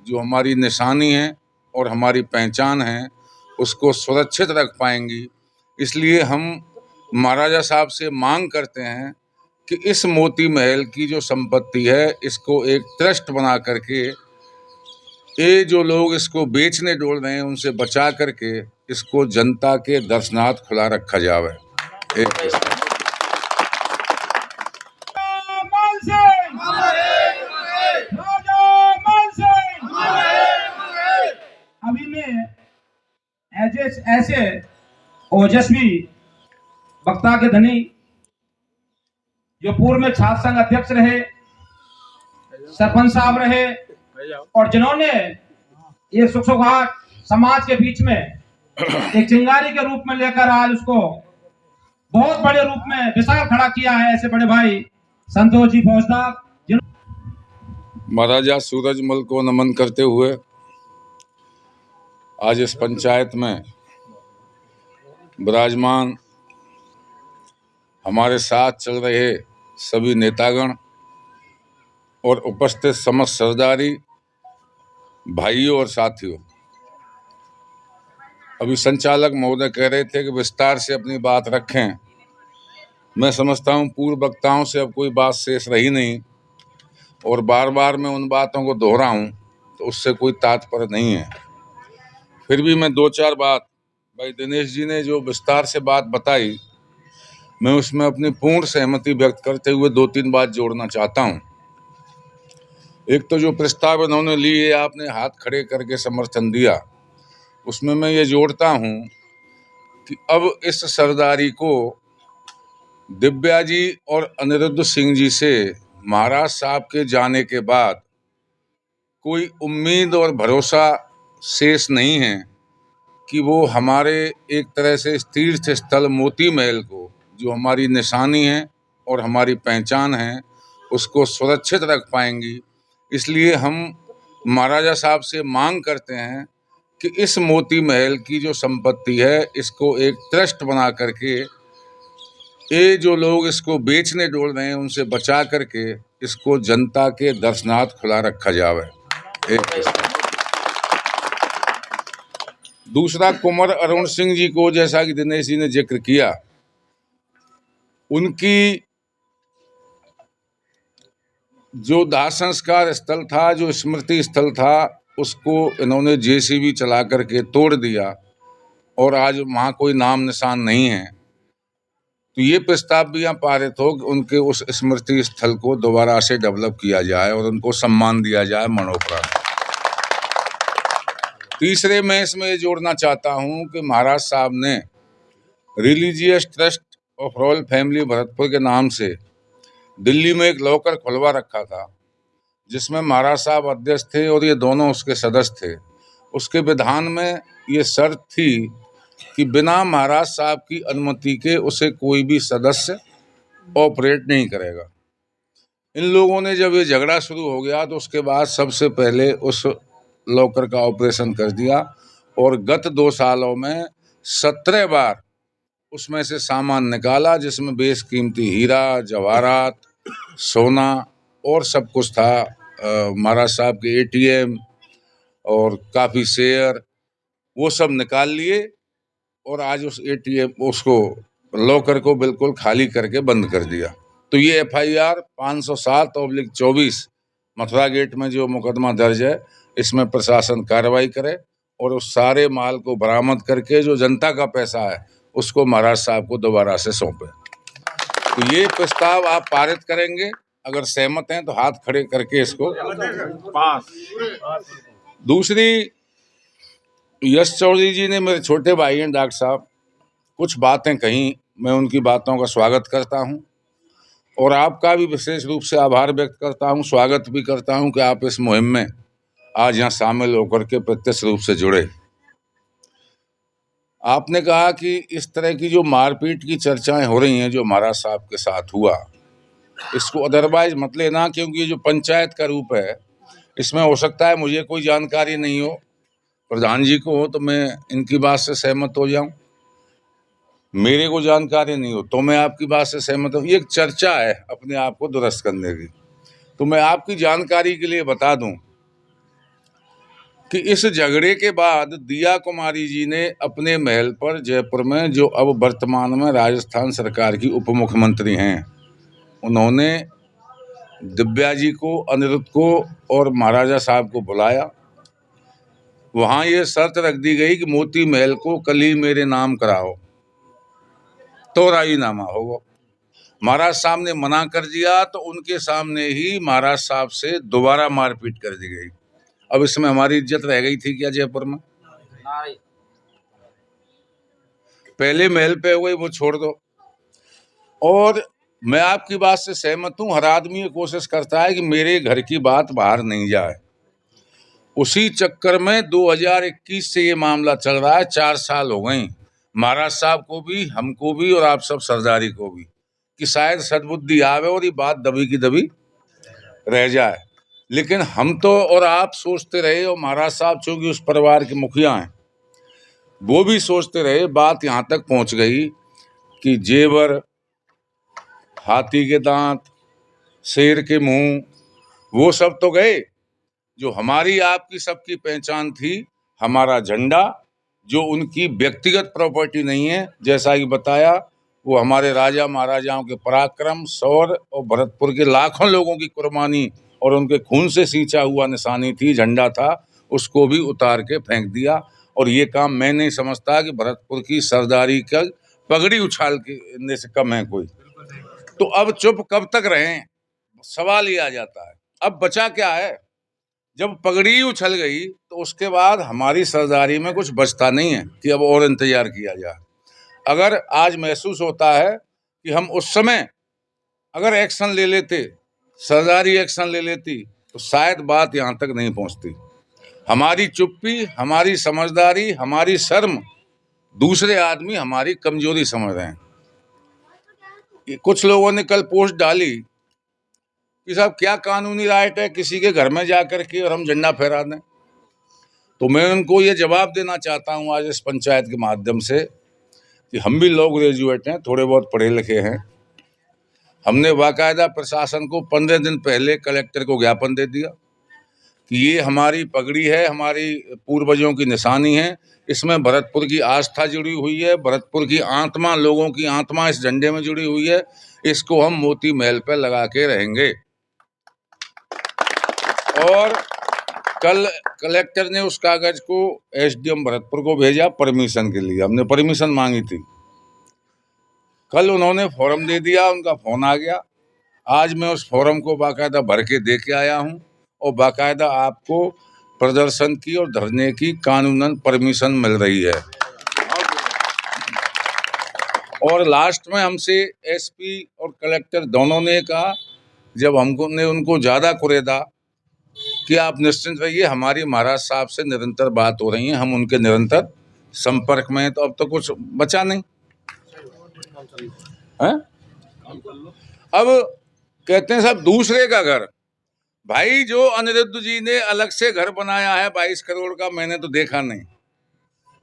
जो हमारी निशानी है और हमारी पहचान है, उसको सुरक्षित रख पाएंगी। इसलिए हम महाराजा साहब से मांग करते हैं कि इस मोती महल की जो संपत्ति है, इसको एक ट्रस्ट बना करके ये जो लोग इसको बेचने डोल रहे हैं, उनसे बचा करके इसको जनता के दर्शनार्थ खुला रखा जावे। अभी में ऐसे ओजस्वी वक्ता के धनी जो पूर्व में छात्र संघ अध्यक्ष रहे, सरपंच साहब रहे, और जिन्होंने ये सुख सुखाट समाज के बीच में एक चिंगारी के रूप में लेकर आज उसको बहुत बड़े रूप में विशाल खड़ा किया है, ऐसे बड़े भाई संतोष जी फौजदार। महाराजा सूरजमल को नमन करते हुए आज इस पंचायत में विराजमान हमारे साथ चल रहे सभी नेतागण और उपस्थित समस्त सरदारी भाइयों और साथियों, अभी संचालक महोदय कह रहे थे कि विस्तार से अपनी बात रखें। मैं समझता हूं पूर्व वक्ताओं से अब कोई बात शेष रही नहीं, और बार बार मैं उन बातों को दोहराऊं तो उससे कोई तात्पर्य नहीं है। फिर भी मैं दो चार बात, भाई दिनेश जी ने जो विस्तार से बात बताई, मैं उसमें अपनी पूर्ण सहमति व्यक्त करते हुए दो तीन बात जोड़ना चाहता हूं। एक तो जो प्रस्ताव इन्होंने लिए, आपने हाथ खड़े करके समर्थन दिया, उसमें मैं ये जोड़ता हूं कि अब इस सरदारी को दिव्या जी और अनिरुद्ध सिंह जी से महाराज साहब के जाने के बाद कोई उम्मीद और भरोसा शेष नहीं है कि वो हमारे एक तरह से तीर्थ स्थल मोती महल को, जो हमारी निशानी है और हमारी पहचान है, उसको सुरक्षित रख पाएंगी। इसलिए हम महाराजा साहब से मांग करते हैं कि इस मोती महल की जो संपत्ति है, इसको एक ट्रस्ट बना करके ये जो लोग इसको बेचने डोल रहे हैं, उनसे बचा करके इसको जनता के दर्शनार्थ खुला रखा जावे। दूसरा, कुंवर अरुण सिंह जी को, जैसा कि दिनेश जी ने जिक्र किया, उनकी जो दाह संस्कार स्थल था, जो स्मृति स्थल था, उसको इन्होंने जेसीबी चला करके तोड़ दिया और आज वहाँ कोई नाम निशान नहीं है। तो ये प्रस्ताव भी यहाँ पारित हो कि उनके उस स्मृति स्थल को दोबारा से डेवलप किया जाए और उनको सम्मान दिया जाए, मरणोपरांत। तीसरे, मैं इसमें ये जोड़ना चाहता हूँ कि महाराज साहब ने religious trust of royal family Bharatpur के नाम से दिल्ली में एक लॉकर खुलवा रखा था, जिसमें महाराज साहब अध्यक्ष थे और ये दोनों उसके सदस्य थे। उसके विधान में ये शर्त थी कि बिना महाराज साहब की अनुमति के उसे कोई भी सदस्य ऑपरेट नहीं करेगा। इन लोगों ने जब ये झगड़ा शुरू हो गया तो उसके बाद सबसे पहले उस लॉकर का ऑपरेशन कर दिया और गत 2 सालों में 17 बार उसमें से सामान निकाला, जिसमें बेशकीमती हीरा, जवाहरात, सोना और सब कुछ था। महाराज साहब के एटीएम और काफ़ी शेयर, वो सब निकाल लिए और आज उस एटीएम, उसको लॉकर को बिल्कुल खाली करके बंद कर दिया। तो ये FIR 507/24 मथुरा गेट में जो मुकदमा दर्ज है, इसमें प्रशासन कार्रवाई करे और उस सारे माल को बरामद करके जो जनता का पैसा है उसको महाराज साहब को दोबारा से सौंपे। तो ये प्रस्ताव आप पारित करेंगे, अगर सहमत हैं तो हाथ खड़े करके इसको पास। दूसरी, यश चौधरी जी ने, मेरे छोटे भाई हैं डॉक्टर साहब, कुछ बातें कही, मैं उनकी बातों का स्वागत करता हूं और आपका भी विशेष रूप से आभार व्यक्त करता हूं, स्वागत भी करता हूं कि आप इस मुहिम में आज यहाँ शामिल होकर के प्रत्यक्ष रूप से जुड़े। आपने कहा कि इस तरह की जो मारपीट की चर्चाएं हो रही हैं जो महाराज साहब के साथ हुआ, इसको अदरवाइज मत लेना, क्योंकि ये जो पंचायत का रूप है, इसमें हो सकता है मुझे कोई जानकारी नहीं हो, प्रधान जी को हो तो मैं इनकी बात से सहमत हो जाऊं, मेरे को जानकारी नहीं हो तो मैं आपकी बात से सहमत हूँ। ये एक चर्चा है अपने आप को दुरुस्त करने की। तो मैं आपकी जानकारी के लिए बता दूं कि इस झगड़े के बाद दिया कुमारी जी ने अपने महल पर जयपुर में, जो अब वर्तमान में राजस्थान सरकार की उप मुख्यमंत्री हैं, उन्होंने दिव्या जी को, अनिरुद्ध को और महाराजा साहब को बुलाया। वहाँ ये शर्त रख दी गई कि मोती महल को कल ही मेरे नाम कराओ तो राजीनामा होगा। महाराज साहब ने मना कर दिया तो उनके सामने ही महाराज साहब से दोबारा मारपीट कर दी गई। अब इसमें हमारी इज्जत रह गई थी क्या जयपुर में? पहले महल पे हो गई, वो छोड़ दो। और मैं आपकी बात से सहमत हूं, हर आदमी ये कोशिश करता है कि मेरे घर की बात बाहर नहीं जाए। उसी चक्कर में 2021 से ये मामला चल रहा है, 4 साल हो गए महाराज साहब को भी, हमको भी और आप सब सरदारी को भी, कि शायद सद्बुद्धि आवे और ये बात दबी की दबी रह जाए। लेकिन हम तो और आप सोचते रहे, और महाराज साहब चूंकि उस परिवार के मुखिया हैं, वो भी सोचते रहे। बात यहाँ तक पहुँच गई कि जेवर, हाथी के दांत, शेर के मुंह, वो सब तो गए। जो हमारी आपकी सबकी पहचान थी, हमारा झंडा, जो उनकी व्यक्तिगत प्रॉपर्टी नहीं है, जैसा कि बताया, वो हमारे राजा महाराजाओं के पराक्रम, शौर्य और भरतपुर के लाखों लोगों की कुर्बानी और उनके खून से सींचा हुआ निशानी थी, झंडा था, उसको भी उतार के फेंक दिया। और ये काम मैं नहीं समझता कि भरतपुर की सरदारी का पगड़ी उछाल के से कम है कोई। तो अब चुप कब तक रहें, सवाल ये आ जाता है। अब बचा क्या है? जब पगड़ी उछल गई तो उसके बाद हमारी सरदारी में कुछ बचता नहीं है कि अब और इंतजार किया जाए। अगर आज महसूस होता है कि हम उस समय अगर एक्शन ले लेते, सरदारी एक्शन ले लेती, तो शायद बात यहाँ तक नहीं पहुँचती। हमारी चुप्पी, हमारी समझदारी, हमारी शर्म दूसरे आदमी हमारी कमजोरी समझ रहे हैं। कुछ लोगों ने कल पोस्ट डाली कि साहब क्या कानूनी राइट है किसी के घर में जाकर के और हम झंडा फहरा दें। तो मैं उनको ये जवाब देना चाहता हूँ आज इस पंचायत के माध्यम से कि हम भी लॉ ग्रेजुएट हैं, थोड़े बहुत पढ़े लिखे हैं। हमने बाकायदा प्रशासन को 15 दिन पहले कलेक्टर को ज्ञापन दे दिया कि ये हमारी पगड़ी है, हमारी पूर्वजों की निशानी है, इसमें भरतपुर की आस्था जुड़ी हुई है, भरतपुर की आत्मा, लोगों की आत्मा इस झंडे में जुड़ी हुई है, इसको हम मोती महल पे लगा के रहेंगे। और कल कलेक्टर ने उस कागज को एसडीएम भरतपुर को भेजा परमिशन के लिए, हमने परमिशन मांगी थी। कल उन्होंने फॉर्म दे दिया, उनका फोन आ गया। आज मैं उस फॉर्म को बाकायदा भर के दे के आया हूँ और बाकायदा आपको प्रदर्शन की और धरने की कानूनन परमिशन मिल रही है। और लास्ट में हमसे एसपी और कलेक्टर दोनों ने कहा, जब हमको ने उनको ज़्यादा कुरेदा कि आप निश्चिंत रहिए, हमारी महाराज साहब से निरंतर बात हो रही है, हम उनके निरंतर संपर्क में हैं। तो अब तो कुछ बचा नहीं है। अब कहते हैं साहब दूसरे का घर, भाई जो अनिरुद्ध जी ने अलग से घर बनाया है 22 करोड़ का, मैंने तो देखा नहीं,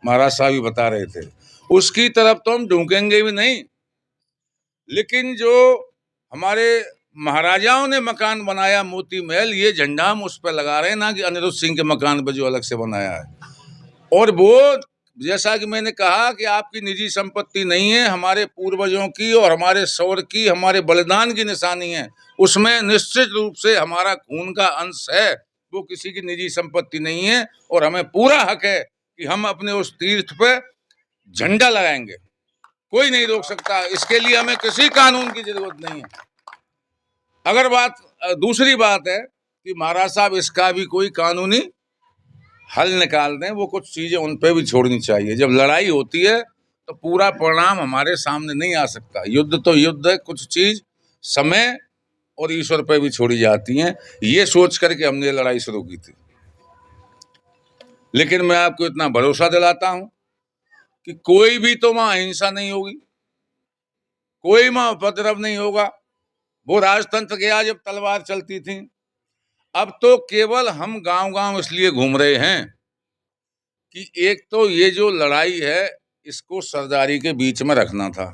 महाराज साहब ही बता रहे थे, उसकी तरफ तो हम ढूंढेंगे भी नहीं। लेकिन जो हमारे महाराजाओं ने मकान बनाया मोती महल, ये झंडा हम उस पर लगा रहे हैं, ना कि अनिरुद्ध सिंह के मकान पर जो अलग से बनाया है। और वो जैसा कि मैंने कहा कि आपकी निजी संपत्ति नहीं है, हमारे पूर्वजों की और हमारे शौर्य की, हमारे बलिदान की निशानी है, उसमें निश्चित रूप से हमारा खून का अंश है, वो किसी की निजी संपत्ति नहीं है। और हमें पूरा हक है कि हम अपने उस तीर्थ पे झंडा लगाएंगे, कोई नहीं रोक सकता। इसके लिए हमें किसी कानून की जरूरत नहीं है। अगर दूसरी बात है कि महाराज साहब इसका भी कोई कानूनी हल निकाल दें, वो कुछ चीजें उन पे भी छोड़नी चाहिए। जब लड़ाई होती है तो पूरा परिणाम हमारे सामने नहीं आ सकता। युद्ध तो युद्ध है, कुछ चीज समय और ईश्वर पे भी छोड़ी जाती हैं, ये सोच करके हमने लड़ाई शुरू की थी। लेकिन मैं आपको इतना भरोसा दिलाता हूं कि कोई भी तो वहां अहिंसा नहीं होगी, कोई वहां उपद्रव नहीं होगा। वो राजतंत्र गया जब तलवार चलती थी। अब तो केवल हम गांव-गांव इसलिए घूम रहे हैं कि एक तो ये जो लड़ाई है इसको सरदारी के बीच में रखना था,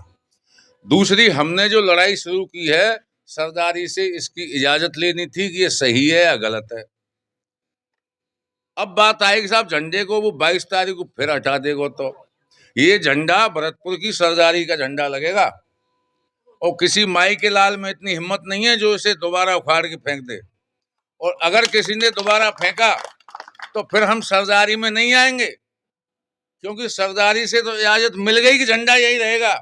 दूसरी हमने जो लड़ाई शुरू की है सरदारी से इसकी इजाजत लेनी थी कि ये सही है या गलत है। अब बात आएगी साहब झंडे को वो 22 तारीख को फिर हटा देगा, तो ये झंडा भरतपुर की सरदारी का झंडा लगेगा। और किसी माई के लाल में इतनी हिम्मत नहीं है जो इसे दोबारा उखाड़ के फेंक दे। और अगर किसी ने दोबारा फेंका तो फिर हम सरदारी में नहीं आएंगे, क्योंकि सरदारी से तो इजाजत मिल गई कि झंडा यही रहेगा।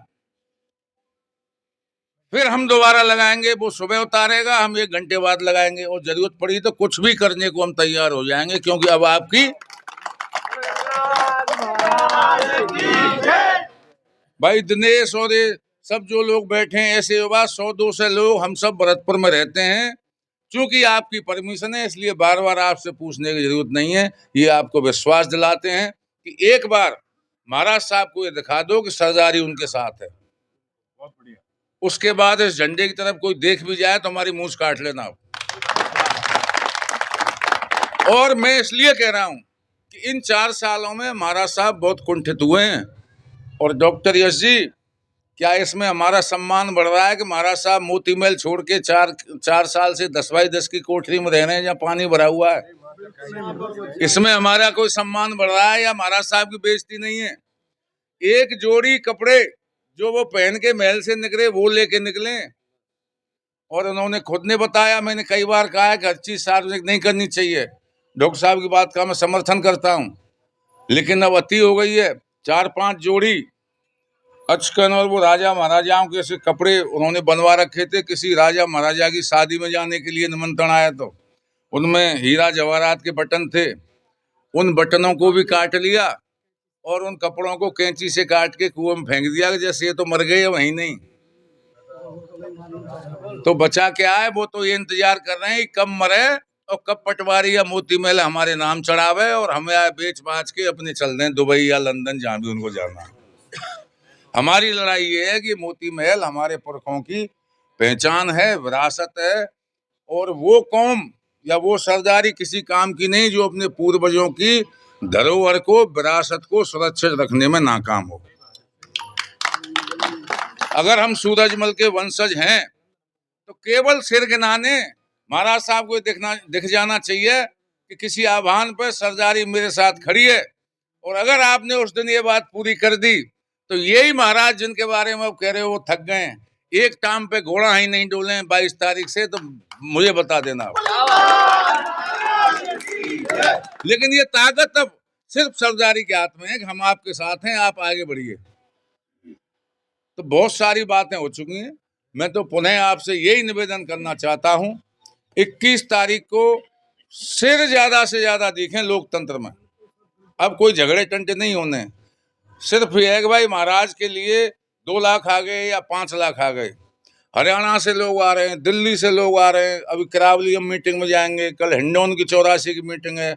फिर हम दोबारा लगाएंगे, वो सुबह उतारेगा, हम 1 घंटे बाद लगाएंगे, और जरूरत पड़ी तो कुछ भी करने को हम तैयार हो जाएंगे, क्योंकि अब आपकी भाई दिनेश और ये सब जो लोग बैठे हैं, ऐसे युवा 100-200 लोग हम सब भरतपुर में रहते हैं। चूंकि आपकी परमिशन है, इसलिए बार बार आपसे पूछने की जरूरत नहीं है। ये आपको विश्वास दिलाते हैं कि एक बार महाराज साहब को ये दिखा दो कि सरदारी उनके साथ है। बहुत बढ़िया। उसके बाद इस झंडे की तरफ कोई देख भी जाए तो हमारी मूंछ काट लेना। और मैं इसलिए कह रहा हूं कि इन 4 सालों में महाराज साहब बहुत कुंठित हुए हैं। और डॉक्टर यश जी, क्या इसमें हमारा सम्मान बढ़ रहा है कि महाराज साहब मोती महल छोड़ के 4 साल से 10x10 की कोठरी में रह रहे हैं जहाँ पानी भरा हुआ है? इसमें हमारा कोई सम्मान बढ़ रहा है या महाराज साहब की बेइज्जती नहीं है? एक जोड़ी कपड़े जो वो पहन के महल से निकले वो लेके निकले। और उन्होंने खुद ने बताया, मैंने कई बार कहा है कि हर चीज सार्वजनिक नहीं करनी चाहिए। डॉक्टर साहब की बात का मैं समर्थन करता हूं, लेकिन अब अति हो गई है। 4-5 जोड़ी अचकन और वो राजा महाराजाओं के ऐसे कपड़े उन्होंने बनवा रखे थे। किसी राजा महाराजा की शादी में जाने के लिए निमंत्रण आया तो उनमें हीरा जवाहरात के बटन थे, उन बटनों को भी काट लिया और उन कपड़ों को कैंची से काट के कुएं में फेंक दिया कि जैसे ये तो मर गए, वहीं नहीं। तो बचा क्या है? वो तो ये इंतजार कर रहे हैं कि कब मरे और कब पटवारी या मोती महल हमारे नाम चढ़ावे और हमें बेच बाच के अपने चल दें दुबई या लंदन, जहां भी उनको जाना है। हमारी लड़ाई ये है कि मोती महल हमारे पुरखों की पहचान है, विरासत है, और वो कौम या वो सरदारी किसी काम की नहीं जो अपने पूर्वजों की धरोहर को, विरासत को सुरक्षित रखने में नाकाम हो। अगर हम सूरजमल के वंशज हैं तो केवल सिर गिनाने महाराज साहब को दिख जाना चाहिए कि किसी आह्वान पर सरदारी मेरे साथ खड़ी है। और अगर आपने उस दिन ये बात पूरी कर दी तो यही महाराज जिनके बारे में आप कह रहे हो वो थक गए, एक टांग पे घोड़ा ही नहीं डोले 22 तारीख से, तो मुझे बता देना। लेकिन ये ताकत अब सिर्फ सरदारी के हाथ में है कि हम आपके साथ हैं, आप आगे बढ़िए। तो बहुत सारी बातें हो चुकी हैं। मैं तो पुनः आपसे यही निवेदन करना चाहता हूं, 21 तारीख को सिर ज्यादा से ज्यादा दिखें लोकतंत्र में। अब कोई झगड़े टंटे नहीं होने, सिर्फ ये है कि भाई महाराज के लिए 2 लाख आ गए या 5 लाख आ गए। हरियाणा से लोग आ रहे हैं, दिल्ली से लोग आ रहे हैं, अभी करावली हम मीटिंग में जाएंगे, कल हिंडौन की 84 की मीटिंग है।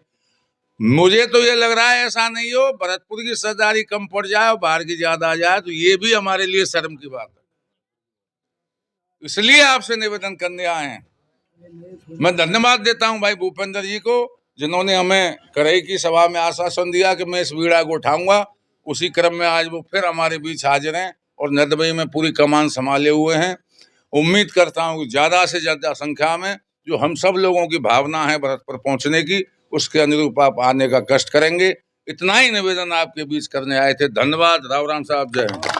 मुझे तो ये लग रहा है ऐसा नहीं हो भरतपुर की सरदारी कम पड़ जाए और बाहर की ज्यादा आ जाए, तो ये भी हमारे लिए शर्म की बात है। इसलिए आपसे निवेदन करने आए हैं। मैं धन्यवाद देता हूं भाई भूपेंद्र जी को, जिन्होंने हमें करई की सभा में आश्वासन दिया कि मैं इस बीड़ा को उठाऊंगा। उसी क्रम में आज वो फिर हमारे बीच हाजिर हैं और निर्दयी में पूरी कमान संभाले हुए हैं। उम्मीद करता हूं कि ज्यादा से ज्यादा संख्या में जो हम सब लोगों की भावना है भरतपुर पहुंचने की, उसके अनुरूप आप आने का कष्ट करेंगे। इतना ही निवेदन आपके बीच करने आए थे। धन्यवाद। राव राम साहब, जय हिंद।